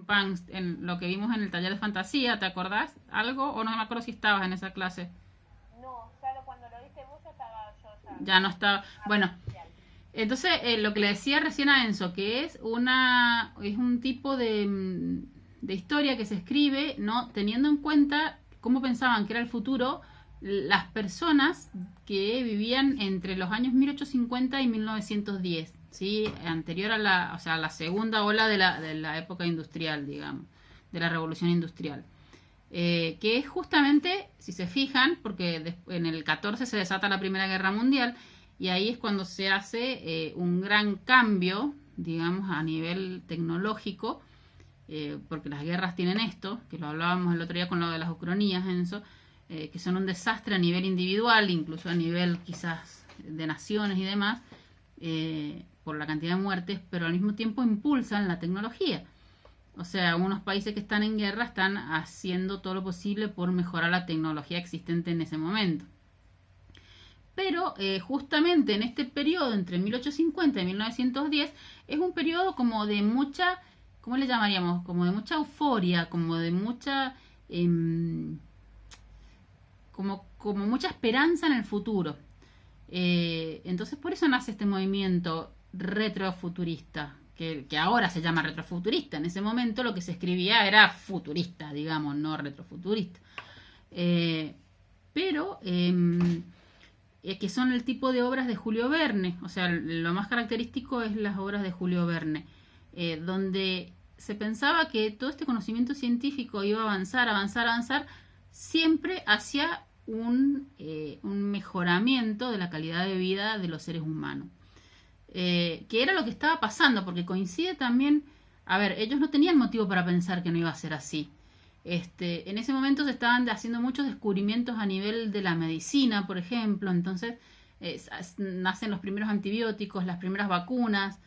Punks, en lo que vimos en el taller de fantasía, ¿te acordás? ¿Algo? O no me acuerdo si estabas en esa clase. No, ya cuando lo diste vos ya estaba yo ya. Ya no estaba. Bueno, Oficial. entonces lo que le decía recién a Enzo, que es un tipo de historia que se escribe, ¿no? Teniendo en cuenta cómo pensaban que era el futuro las personas que vivían entre los años 1850 y 1910, ¿sí? Anterior a o sea, a la segunda ola de la época industrial, digamos, de la revolución industrial. Que es justamente, si se fijan, porque en el 14 se desata la Primera Guerra Mundial y ahí es cuando se hace un gran cambio, digamos, a nivel tecnológico, porque las guerras tienen esto, que lo hablábamos el otro día con lo de las ucronías, Enzo, que son un desastre a nivel individual, incluso a nivel quizás de naciones y demás, por la cantidad de muertes, pero al mismo tiempo impulsan la tecnología. O sea, unos países que están en guerra están haciendo todo lo posible por mejorar la tecnología existente en ese momento. Pero justamente en este periodo entre 1850 y 1910 es un periodo como de mucha, ¿cómo le llamaríamos? Como de mucha euforia, como de mucha, como mucha esperanza en el futuro. Entonces por eso nace este movimiento retrofuturista, que ahora se llama retrofuturista. En ese momento lo que se escribía era futurista, digamos, no retrofuturista. Pero que son el tipo de obras de Julio Verne. O sea, lo más característico es las obras de Julio Verne, donde se pensaba que todo este conocimiento científico iba a avanzar, avanzar, avanzar, siempre hacia un mejoramiento de la calidad de vida de los seres humanos. Que era lo que estaba pasando, porque coincide también, a ver, ellos no tenían motivo para pensar que no iba a ser así. En ese momento se estaban haciendo muchos descubrimientos a nivel de la medicina, por ejemplo, entonces nacen los primeros antibióticos, las primeras vacunas.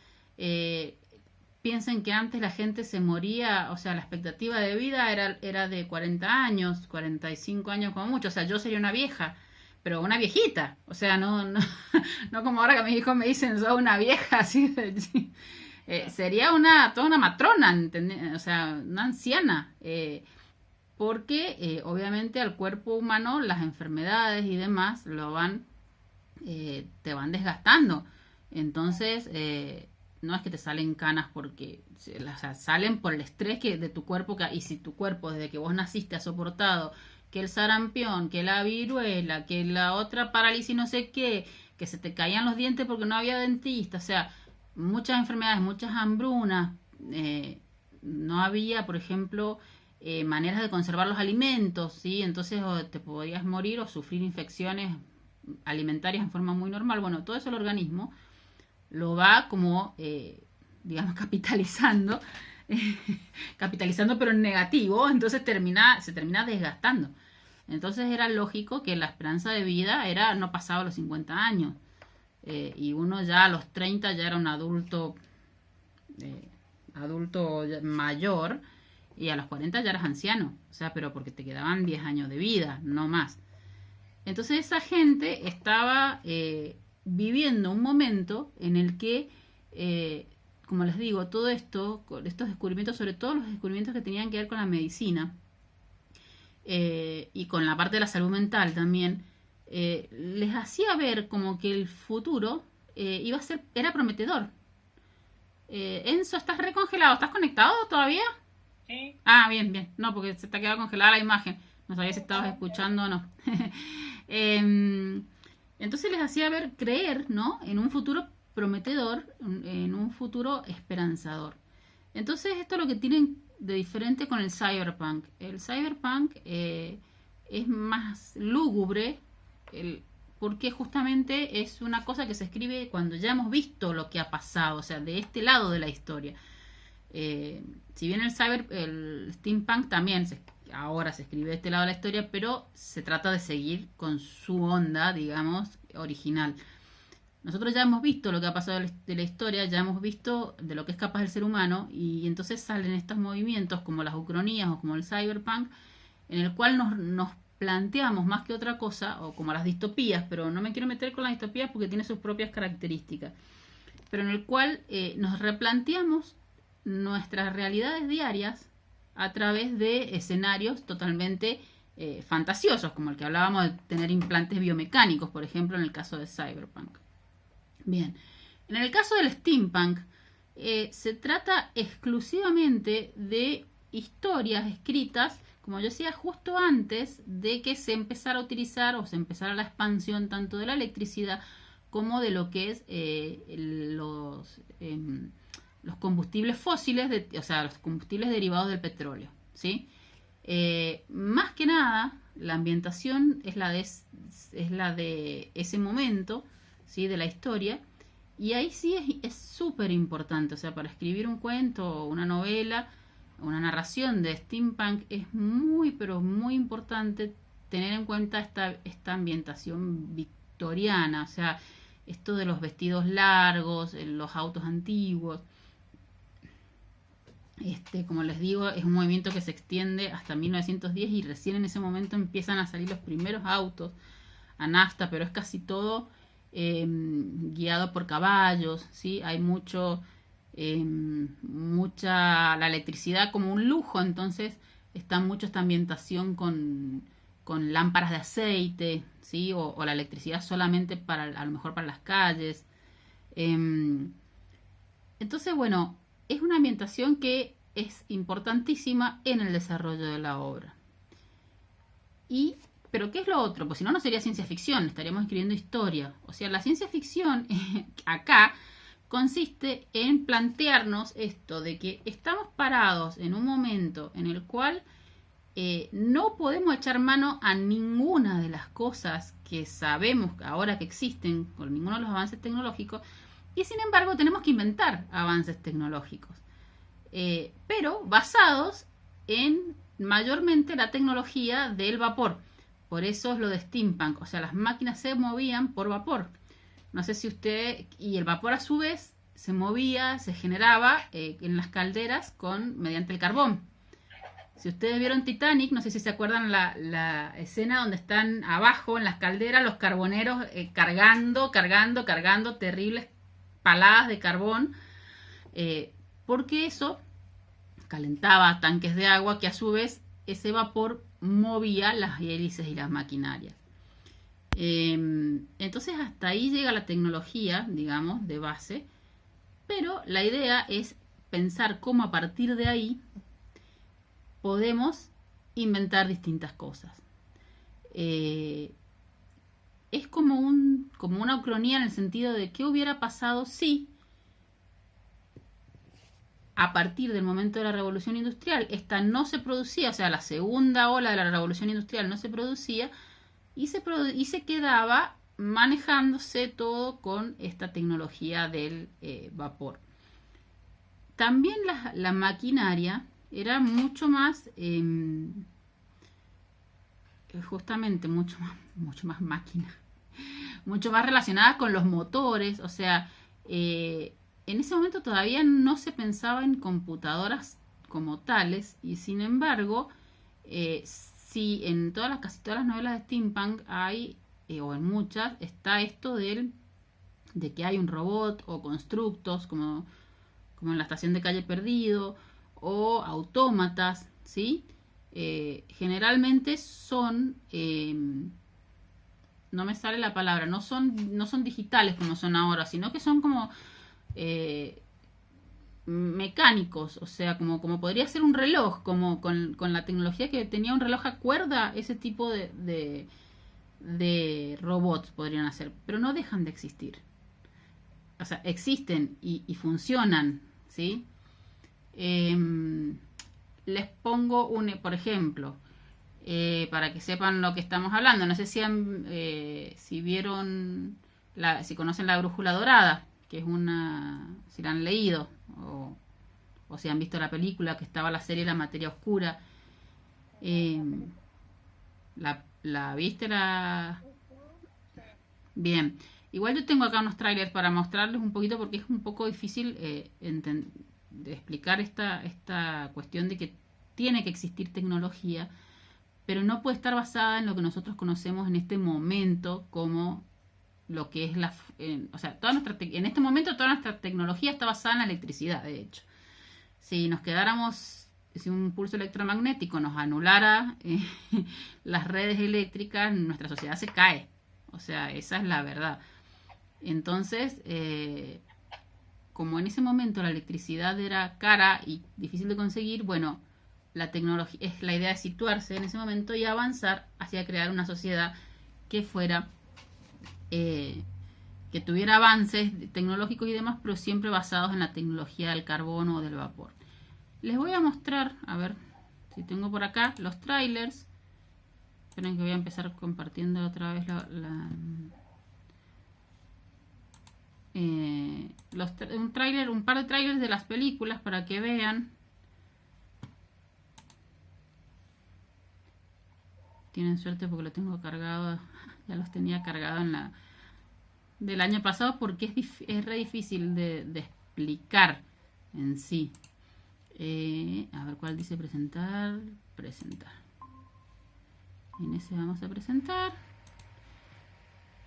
Piensen que antes la gente se moría, o sea, la expectativa de vida era de 40 años, 45 años como mucho, o sea, yo sería una vieja, pero una viejita, o sea, no como ahora que mis hijos me dicen, soy una vieja, así sería toda una matrona, o sea, una anciana, porque obviamente al cuerpo humano las enfermedades y demás te van desgastando. Entonces, no es que te salen canas porque, o sea, salen por el estrés de tu cuerpo, y si tu cuerpo desde que vos naciste ha soportado que el sarampión, que la viruela, que la otra parálisis no sé qué, que se te caían los dientes porque no había dentista, o sea, muchas enfermedades, muchas hambrunas, no había, por ejemplo, maneras de conservar los alimentos, ¿sí? Entonces te podías morir o sufrir infecciones alimentarias en forma muy normal. Bueno, todo eso el organismo lo va como, digamos, capitalizando, capitalizando pero en negativo, entonces se termina desgastando. Entonces era lógico que la esperanza de vida no pasaba los 50 años. Y uno ya a los 30 ya era un adulto mayor, y a los 40 ya eras anciano, o sea, pero porque te quedaban 10 años de vida, no más. Entonces esa gente estaba viviendo un momento en el que, como les digo, todo esto, estos descubrimientos, sobre todo los descubrimientos que tenían que ver con la medicina y con la parte de la salud mental también, les hacía ver como que el futuro era prometedor. Enzo, ¿estás recongelado? ¿Estás conectado todavía? Sí. Ah, bien, bien. No, porque se te ha quedado congelada la imagen. No sabía si estabas escuchando o no. Entonces les hacía creer, ¿no? En un futuro prometedor, en un futuro esperanzador. Entonces esto es lo que tienen de diferente con el cyberpunk. El cyberpunk es más lúgubre, porque justamente es una cosa que se escribe cuando ya hemos visto lo que ha pasado, o sea, de este lado de la historia. Si bien el steampunk también ahora se escribe de este lado de la historia, pero se trata de seguir con su onda, digamos, original. Nosotros ya hemos visto lo que ha pasado de la historia, ya hemos visto de lo que es capaz el ser humano, y entonces salen estos movimientos como las ucronías o como el cyberpunk, en el cual nos planteamos más que otra cosa, o como las distopías, pero no me quiero meter con las distopías porque tiene sus propias características, pero en el cual nos replanteamos nuestras realidades diarias a través de escenarios totalmente fantasiosos, como el que hablábamos de tener implantes biomecánicos, por ejemplo, en el caso de Cyberpunk. Bien, en el caso del steampunk, se trata exclusivamente de historias escritas, como yo decía, justo antes de que se empezara a utilizar o se empezara la expansión tanto de la electricidad como de lo que es los combustibles fósiles, o sea, los combustibles derivados del petróleo, ¿sí? Más que nada, la ambientación es la de ese momento, ¿sí? De la historia, y ahí sí es súper importante, o sea, para escribir un cuento o una novela, una narración de steampunk es muy, pero muy importante tener en cuenta esta ambientación victoriana, o sea, esto de los vestidos largos, los autos antiguos. Como les digo, es un movimiento que se extiende hasta 1910 y recién en ese momento empiezan a salir los primeros autos a nafta, pero es casi todo guiado por caballos, ¿sí? Hay mucha la electricidad como un lujo, entonces está mucho esta ambientación con lámparas de aceite, ¿sí? O la electricidad solamente a lo mejor para las calles. Entonces, bueno, es una ambientación que es importantísima en el desarrollo de la obra. Pero ¿qué es lo otro? Pues si no, no sería ciencia ficción, estaríamos escribiendo historia. O sea, la ciencia ficción acá consiste en plantearnos esto de que estamos parados en un momento en el cual no podemos echar mano a ninguna de las cosas que sabemos ahora que existen, con ninguno de los avances tecnológicos, y sin embargo tenemos que inventar avances tecnológicos, pero basados en mayormente la tecnología del vapor. Por eso es lo de steampunk, o sea, las máquinas se movían por vapor. No sé si y el vapor a su vez se movía, se generaba en las calderas mediante el carbón. Si ustedes vieron Titanic, no sé si se acuerdan la escena donde están abajo en las calderas los carboneros cargando terribles paladas de carbón, porque eso calentaba tanques de agua que a su vez ese vapor movía las hélices y las maquinarias. Entonces hasta ahí llega la tecnología, digamos, de base, pero la idea es pensar cómo a partir de ahí podemos inventar distintas cosas. Es como una ucronía en el sentido de qué hubiera pasado si a partir del momento de la revolución industrial esta no se producía, o sea, la segunda ola de la revolución industrial no se producía y se quedaba manejándose todo con esta tecnología del vapor. También la maquinaria era mucho más justamente mucho más máquina, mucho más relacionada con los motores, o sea, en ese momento todavía no se pensaba en computadoras como tales y sin embargo, sí, en casi todas las novelas de steampunk hay, o en muchas, está esto de que hay un robot o constructos como en la estación de Calle Perdido o autómatas, ¿sí? Generalmente son, no me sale la palabra, no son digitales como son ahora, sino que son como mecánicos, o sea, como podría ser un reloj, como con la tecnología que tenía un reloj a cuerda, ese tipo de robots podrían hacer, pero no dejan de existir. O sea, existen y funcionan, ¿sí? Les pongo por ejemplo, para que sepan lo que estamos hablando. No sé si vieron, si conocen La Brújula Dorada, que es si la han leído o si han visto la película, que estaba la serie La Materia Oscura. ¿La viste? Bien. Igual yo tengo acá unos trailers para mostrarles un poquito porque es un poco difícil de explicar esta cuestión de que tiene que existir tecnología, pero no puede estar basada en lo que nosotros conocemos en este momento como lo que es o sea, en este momento toda nuestra tecnología está basada en la electricidad, de hecho. si nos quedáramos, si un pulso electromagnético nos anulara las redes eléctricas, nuestra sociedad se cae. O sea, esa es la verdad. Entonces, como en ese momento la electricidad era cara y difícil de conseguir, bueno, la tecnología es la idea de situarse en ese momento y avanzar hacia crear una sociedad que fuera que tuviera avances tecnológicos y demás, pero siempre basados en la tecnología del carbono o del vapor. Les voy a mostrar, a ver si tengo por acá los trailers. Esperen que voy a empezar compartiendo otra vez un par de trailers de las películas para que vean. Tienen suerte porque lo tengo cargado, ya los tenía cargado del año pasado porque es re difícil de explicar en sí. A ver cuál dice presentar. En ese vamos a presentar.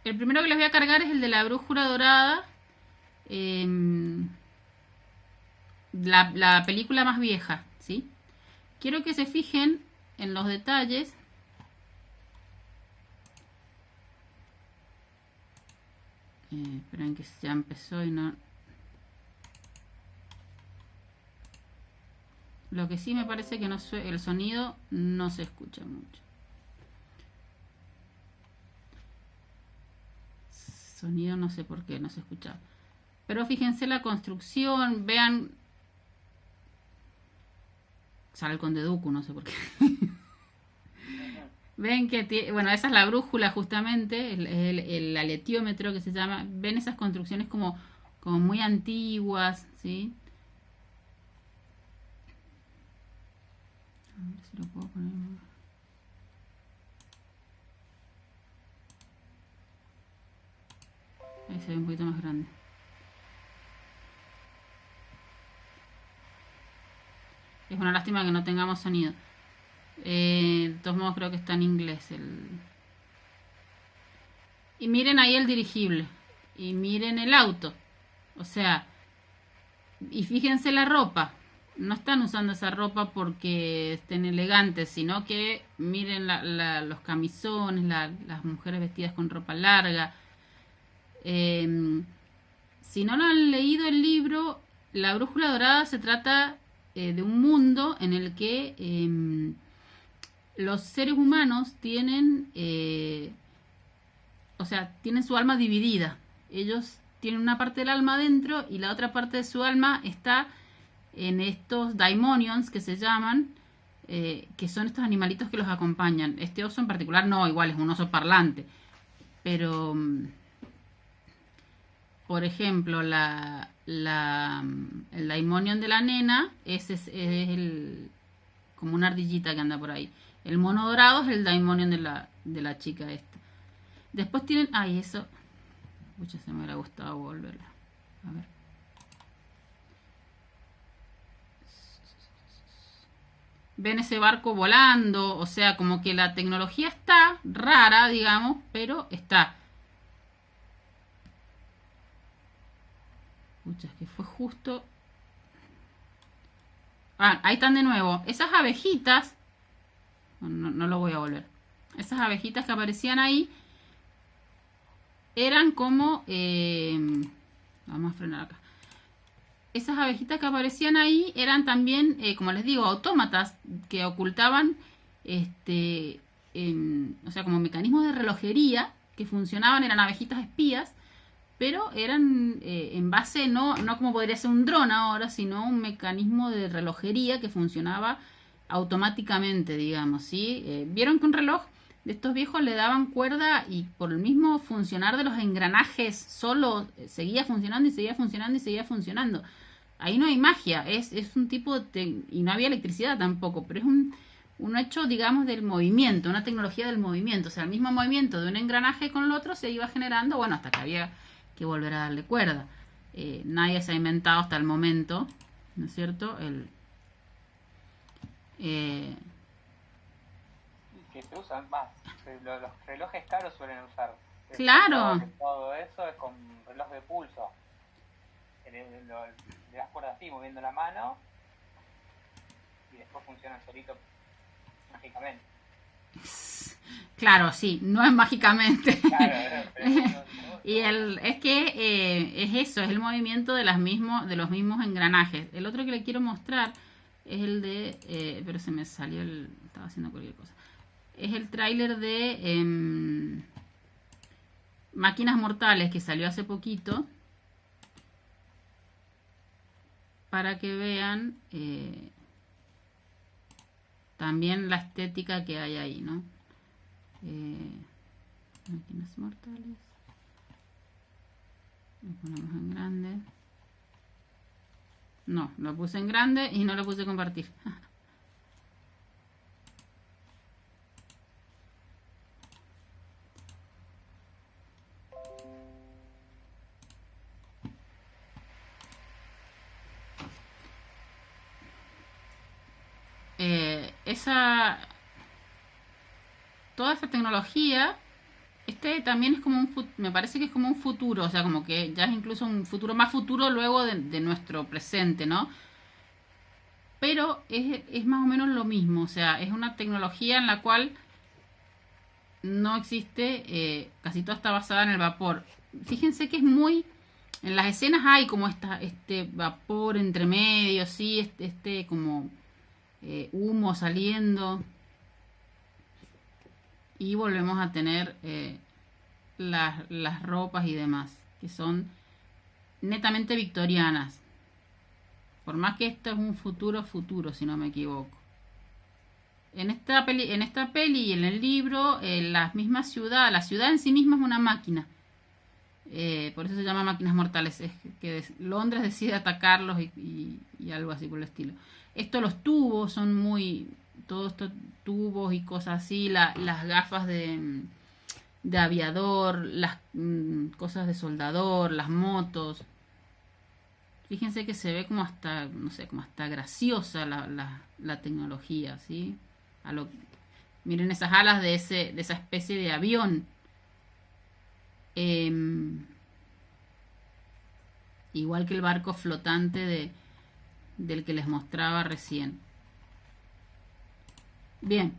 El primero que les voy a cargar es el de la brújula dorada. La película más vieja, ¿sí? Quiero que se fijen en los detalles. Esperen que ya empezó y no... Lo que sí me parece que el sonido no se escucha mucho. Sonido no sé por qué no se escucha. Pero fíjense la construcción, vean... Sale el Conde Dooku, no sé por qué. Ven que bueno, esa es la brújula justamente, el aletiómetro que se llama. Ven esas construcciones como muy antiguas, ¿sí? A ver si lo puedo poner. Ahí se ve un poquito más grande. Es una lástima que no tengamos sonido. De todos modos creo que está en inglés y miren ahí el dirigible y miren el auto, o sea, y fíjense la ropa, no están usando esa ropa porque estén elegantes, sino que miren los camisones, las mujeres vestidas con ropa larga. Si no lo han leído el libro, La Brújula Dorada se trata de un mundo en el que los seres humanos tienen, tienen su alma dividida. Ellos tienen una parte del alma dentro y la otra parte de su alma está en estos daimonions que se llaman, que son estos animalitos que los acompañan. Este oso en particular no, igual es un oso parlante. Pero, por ejemplo, el daimonion de la nena es como una ardillita que anda por ahí. El mono dorado es el daimonion de la chica esta. Después tienen... Ay, eso... Pucha, se me hubiera gustado volverlo. A ver. Ven ese barco volando. O sea, como que la tecnología está rara, digamos, pero está. Pucha, es que fue justo... Ah, ahí están de nuevo. Esas abejitas... No lo voy a volver. Esas abejitas que aparecían ahí eran como... vamos a frenar acá. Esas abejitas que aparecían ahí eran también, como les digo, autómatas que ocultaban, o sea, como mecanismos de relojería que funcionaban, eran abejitas espías, pero eran en base, no como podría ser un dron ahora, sino un mecanismo de relojería que funcionaba automáticamente, digamos, ¿sí? Vieron que un reloj de estos viejos le daban cuerda y por el mismo funcionar de los engranajes solo seguía funcionando y seguía funcionando y seguía funcionando. Ahí no hay magia, es un tipo de... y no había electricidad tampoco, pero es un hecho, digamos, del movimiento, una tecnología del movimiento. O sea, el mismo movimiento de un engranaje con el otro se iba generando, bueno, hasta que había que volver a darle cuerda. Nadie se ha inventado hasta el momento, ¿no es cierto? Que se usan más. Los relojes caros suelen usar. Claro. Todo eso es con reloj de pulso. Le das por así, moviendo la mano, y después funcionan solito mágicamente. Claro, sí, no es mágicamente. Claro, pero Y es que es eso, es el movimiento de los mismos engranajes. El otro que le quiero mostrar es el de, pero se me salió estaba haciendo cualquier cosa. Es el tráiler de Máquinas Mortales, que salió hace poquito, para que vean también la estética que hay ahí, ¿no? Máquinas Mortales. Lo ponemos en grande. No, lo puse en grande y no lo puse a compartir. Toda esa tecnología, también es como me parece que es como un futuro, o sea, como que ya es incluso un futuro más futuro luego de nuestro presente, ¿no? Pero es más o menos lo mismo, o sea, es una tecnología en la cual no existe, casi todo está basada en el vapor. Fíjense que es muy, en las escenas hay como este vapor entre medio, sí, como humo saliendo. Y volvemos a tener las ropas y demás, que son netamente victorianas. Por más que esto es un futuro, si no me equivoco. En esta peli y en el libro, la ciudad en sí misma es una máquina. Por eso se llama Máquinas Mortales. Es que Londres decide atacarlos y algo así por el estilo. Los tubos son todos estos tubos y cosas así, las gafas de aviador, las cosas de soldador, las motos. Fíjense que se ve como hasta, no sé, como hasta graciosa la tecnología, ¿sí? Miren esas alas de esa especie de avión. Igual que el barco flotante del que les mostraba recién. Bien.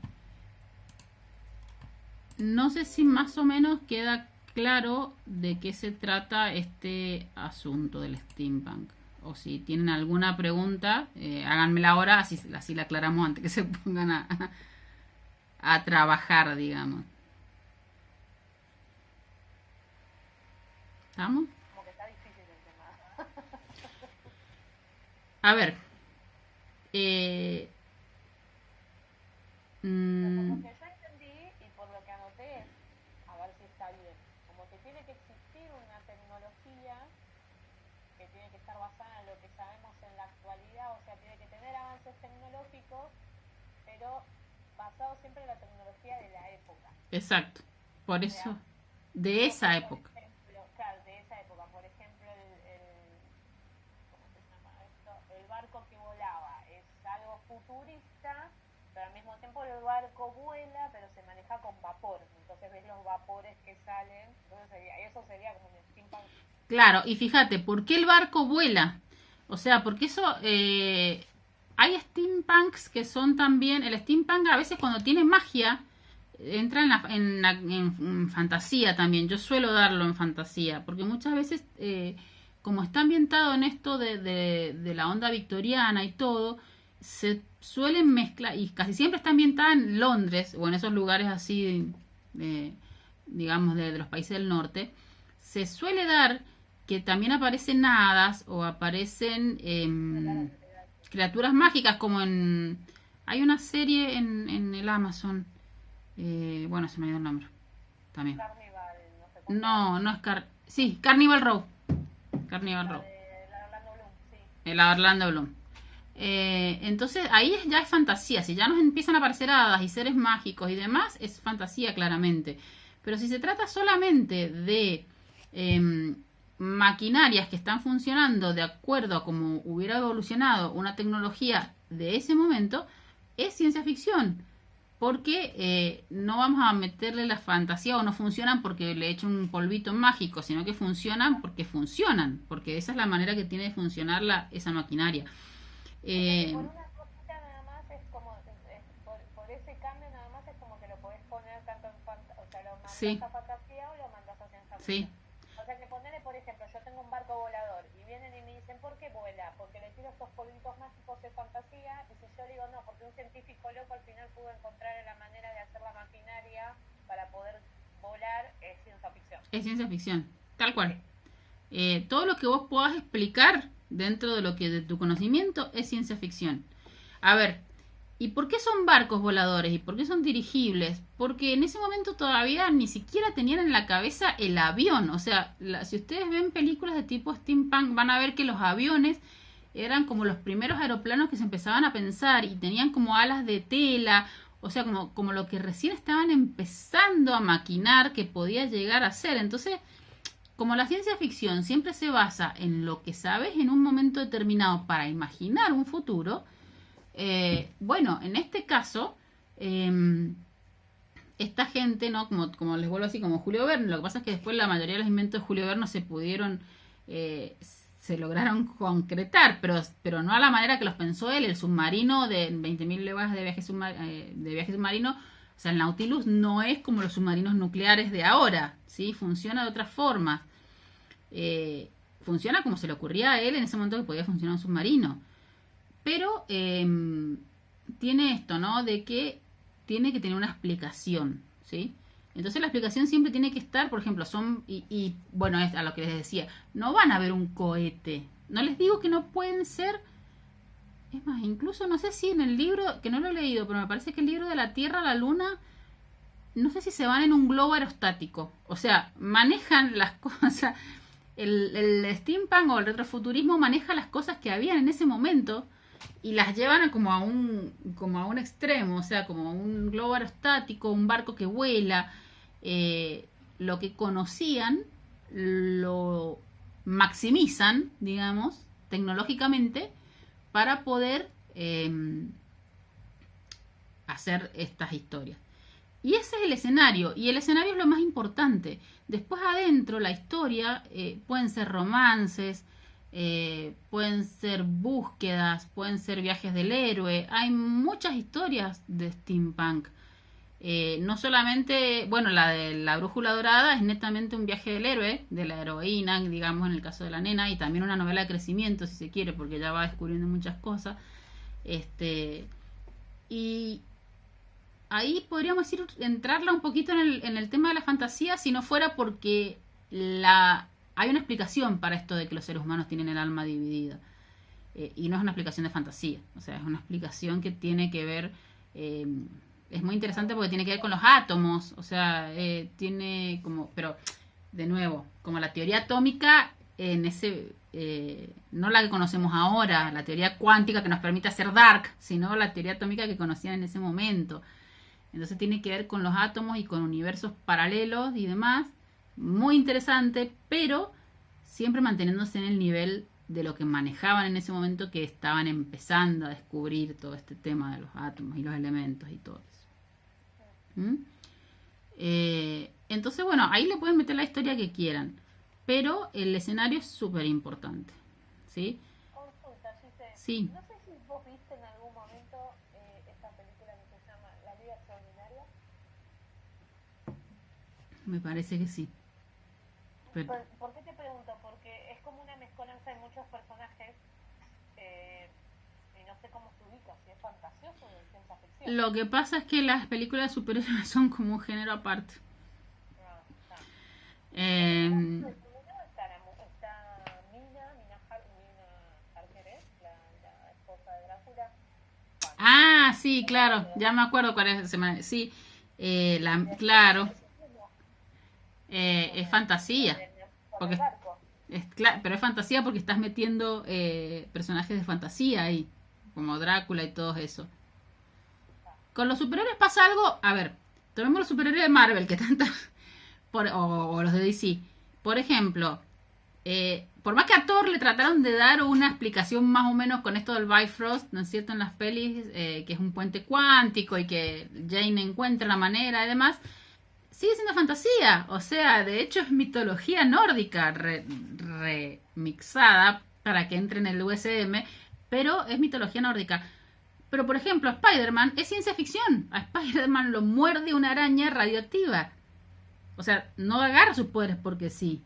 No sé si más o menos queda claro de qué se trata este asunto del steampunk. O si tienen alguna pregunta, háganmela ahora, así la aclaramos antes que se pongan a trabajar, digamos. ¿Estamos? Como que está difícil el tema. A ver. Por lo que yo entendí y por lo que anoté, a ver si está bien, como que tiene que existir una tecnología que tiene que estar basada en lo que sabemos en la actualidad, o sea, tiene que tener avances tecnológicos, pero basado siempre en la tecnología de la época. Exacto. Por eso, de esa época. Por ejemplo, claro, de esa época. Por ejemplo, ¿cómo se llama esto? El barco que volaba es algo futurista, pero al mismo tiempo el barco vuela, pero se maneja con vapor. Entonces ves los vapores que salen. Entonces eso sería como un steampunk. Claro, y fíjate, ¿por qué el barco vuela? O sea, porque eso... hay steampunks que son también... El steampunk a veces cuando tiene magia entra en fantasía también. Yo suelo darlo en fantasía, porque muchas veces, como está ambientado en esto de la onda victoriana y todo, se suelen mezclar, y casi siempre está ambientada en Londres o en esos lugares así, digamos, de los países del norte. Se suele dar que también aparecen hadas o aparecen criaturas mágicas, como hay una serie en el Amazon, bueno, se me dio el nombre también. Carnival, no sé cómo. No es sí, Carnival Row. Carnival Row. La Orlando Bloom, sí. La Orlando Bloom. Entonces ahí ya es fantasía. Si ya nos empiezan a aparecer hadas y seres mágicos y demás, es fantasía claramente. Pero si se trata solamente de maquinarias que están funcionando de acuerdo a cómo hubiera evolucionado una tecnología de ese momento, es ciencia ficción. Porque no vamos a meterle la fantasía o no funcionan porque le he hecho un polvito mágico, sino que funcionan, porque esa es la manera que tiene de funcionar esa maquinaria. Por una cosita nada más, Sí, a fantasía o lo mandas a ciencia sí, ficción. O sea que ponerle, por ejemplo, yo tengo un barco volador y vienen y me dicen, ¿por qué vuela? Porque le tiro estos polvitos mágicos de fantasía, y si yo digo no, porque un científico loco al final pudo encontrar la manera de hacer la maquinaria para poder volar, es ciencia ficción. es ciencia ficción, tal cual. Todo lo que vos puedas explicar dentro de lo que de tu conocimiento es ciencia ficción. A ver, ¿y por qué son barcos voladores? ¿Y por qué son dirigibles? Porque en ese momento todavía ni siquiera tenían en la cabeza el avión. O sea, si ustedes ven películas de tipo steampunk, van a ver que los aviones eran como los primeros aeroplanos que se empezaban a pensar y tenían como alas de tela. O sea, como lo que recién estaban empezando a maquinar que podía llegar a ser. Entonces, como la ciencia ficción siempre se basa en lo que sabes en un momento determinado para imaginar un futuro, bueno, en este caso, esta gente, ¿no? Como les vuelvo así, como Julio Verne, lo que pasa es que después la mayoría de los inventos de Julio Verne se pudieron, se lograron concretar, pero no a la manera que los pensó él. El submarino de 20.000 leguas de viaje submarino, o sea, el Nautilus no es como los submarinos nucleares de ahora, ¿sí? Funciona de otra forma. Funciona como se le ocurría a él en ese momento que podía funcionar un submarino. Pero tiene esto, ¿no? De que tiene que tener una explicación, ¿sí? Entonces la explicación siempre tiene que estar, por ejemplo, bueno, es a lo que les decía, no van a ver un cohete. No les digo que no pueden ser. Es más, incluso no sé si en el libro, que no lo he leído, pero me parece que el libro de la Tierra a la Luna, no sé si se van en un globo aerostático. O sea, manejan las cosas. El steampunk o el retrofuturismo maneja las cosas que habían en ese momento y las llevan como a un extremo. O sea, como un globo aerostático, un barco que vuela. Lo que conocían lo maximizan, digamos, tecnológicamente, para poder hacer estas historias. Y ese es el escenario, y el escenario es lo más importante. Después adentro, la historia, pueden ser romances, pueden ser búsquedas, pueden ser viajes del héroe. Hay muchas historias de steampunk. No solamente, bueno, la de la brújula dorada es netamente un viaje del héroe, de la heroína, digamos, en el caso de la nena, y también una novela de crecimiento, si se quiere, porque ella va descubriendo muchas cosas. Y ahí podríamos entrarla un poquito en el tema de la fantasía, si no fuera porque hay una explicación para esto de que los seres humanos tienen el alma dividida. Y no es una explicación de fantasía, o sea, es una explicación que tiene que ver... es muy interesante porque tiene que ver con los átomos, o sea, tiene como, pero de nuevo, como la teoría atómica en ese, no la que conocemos ahora, la teoría cuántica que nos permite hacer dark, sino la teoría atómica que conocían en ese momento. Entonces tiene que ver con los átomos y con universos paralelos y demás, muy interesante, pero siempre manteniéndose en el nivel de lo que manejaban en ese momento, que estaban empezando a descubrir todo este tema de los átomos y los elementos y todo eso. Entonces, bueno, ahí le pueden meter la historia que quieran, pero el escenario es súper importante, ¿sí? Consulta, Gise. Sí. No sé si vos viste en algún momento esta película que se llama La vida extraordinaria. Me parece que sí. Pero... ¿Por qué te pregunto? Porque es como una mezcolanza de muchos personajes y no sé cómo se ubica, si es fantasioso o de ciencia ficción. Lo que pasa es que las películas de superhéroes son como un género aparte. Está Mina Harker, la esposa de Drácula. Ah, sí, claro, ya me acuerdo cuál es. Sí, claro. Es fantasía. Porque pero es fantasía porque estás metiendo personajes de fantasía ahí, como Drácula y todo eso. Con los superhéroes pasa algo. A ver, tomemos los superhéroes de Marvel, que tanto. O los de DC. Por ejemplo, por más que a Thor le trataron de dar una explicación más o menos con esto del Bifrost, ¿no es cierto? En las pelis, que es un puente cuántico y que Jane encuentra la manera y demás. Sigue siendo fantasía, o sea, de hecho es mitología nórdica remixada para que entre en el USM, pero es mitología nórdica. Pero por ejemplo, Spider-Man es ciencia ficción. A Spider-Man lo muerde una araña radioactiva. O sea, no agarra sus poderes porque sí.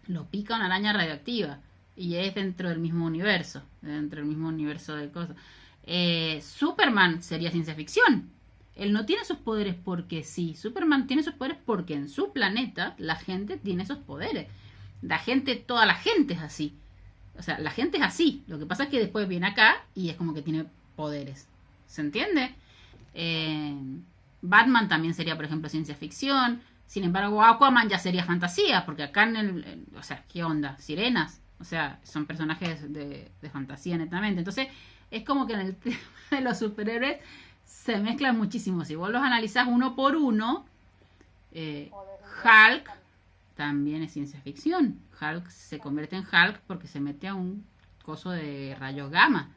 Lo pica una araña radioactiva. Y es dentro del mismo universo. Dentro del mismo universo de cosas. Superman sería ciencia ficción. Él no tiene sus poderes porque sí. Superman tiene sus poderes porque en su planeta la gente tiene esos poderes. Toda la gente es así. O sea, la gente es así. Lo que pasa es que después viene acá y es como que tiene poderes. ¿Se entiende? Batman también sería, por ejemplo, ciencia ficción. Sin embargo, Aquaman ya sería fantasía. Porque acá o sea, ¿qué onda? Sirenas. O sea, son personajes de fantasía netamente. Entonces, es como que en el tema de los superhéroes se mezclan muchísimo. Si vos los analizás uno por uno, Hulk también es ciencia ficción. Hulk se convierte en Hulk porque se mete a un coso de rayos gamma.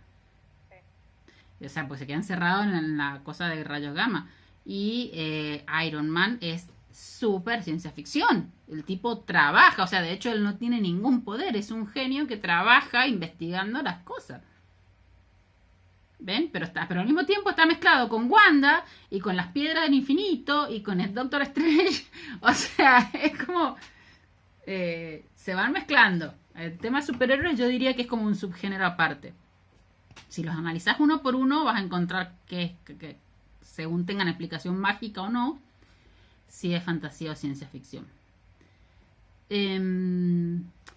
O sea, pues se queda encerrado en la cosa de rayos gamma. Y Iron Man es súper ciencia ficción. El tipo trabaja, o sea, de hecho él no tiene ningún poder, es un genio que trabaja investigando las cosas. ¿Ven? Pero al mismo tiempo está mezclado con Wanda y con las piedras del infinito y con el Doctor Strange. O sea, es como se van mezclando. El tema de superhéroes yo diría que es como un subgénero aparte. Si los analizás uno por uno vas a encontrar que según tengan explicación mágica o no, si es fantasía o ciencia ficción.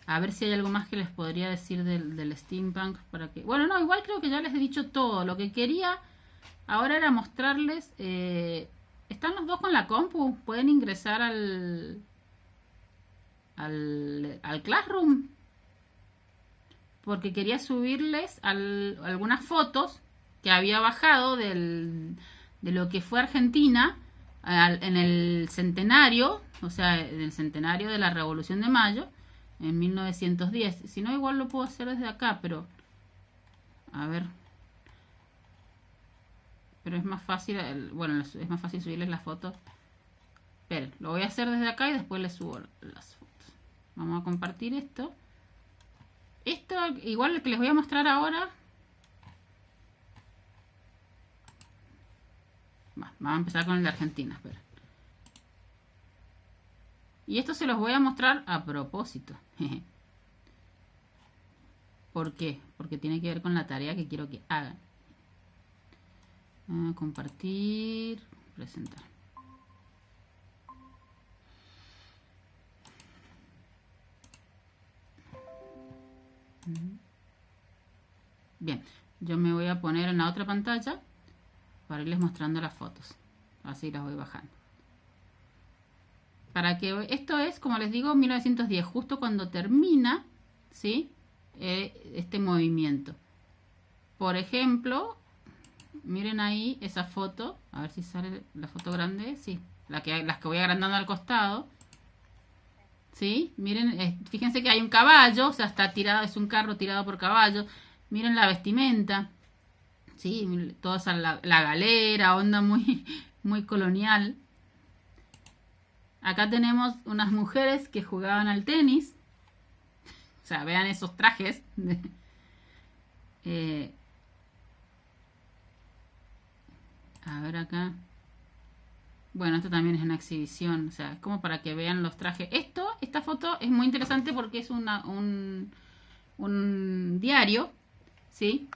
A ver si hay algo más que les podría decir del steampunk para que... Bueno, no, igual creo que ya les he dicho todo. Lo que quería ahora era mostrarles... ¿están los dos con la compu? ¿Pueden ingresar al Classroom? Porque quería subirles algunas fotos que había bajado de lo que fue Argentina en el centenario, o sea, en el centenario de la Revolución de Mayo, en 1910. Si no, igual lo puedo hacer desde acá, pero... A ver. Pero es más fácil... Bueno, es más fácil subirles las fotos. Esperen, lo voy a hacer desde acá y después les subo las fotos. Vamos a compartir esto. Esto, igual lo que les voy a mostrar ahora... Vamos a empezar con el de Argentina, espera. Y esto se los voy a mostrar a propósito. ¿Por qué? Porque tiene que ver con la tarea que quiero que hagan. Compartir, presentar. Bien, yo me voy a poner en la otra pantalla para irles mostrando las fotos. Así las voy bajando. Para que esto es, como les digo, 1910, justo cuando termina, ¿sí? Este movimiento. Por ejemplo, miren ahí esa foto. A ver si sale la foto grande. Sí, las que voy agrandando al costado. ¿Sí? Miren, fíjense que hay un caballo, o sea, está tirado, es un carro tirado por caballos. Miren la vestimenta. Sí, toda esa, la galera, onda muy, muy colonial. Acá tenemos unas mujeres que jugaban al tenis. O sea, vean esos trajes. A ver acá. Bueno, esto también es una exhibición. O sea, es como para que vean los trajes. Esta foto es muy interesante porque es un diario, ¿sí?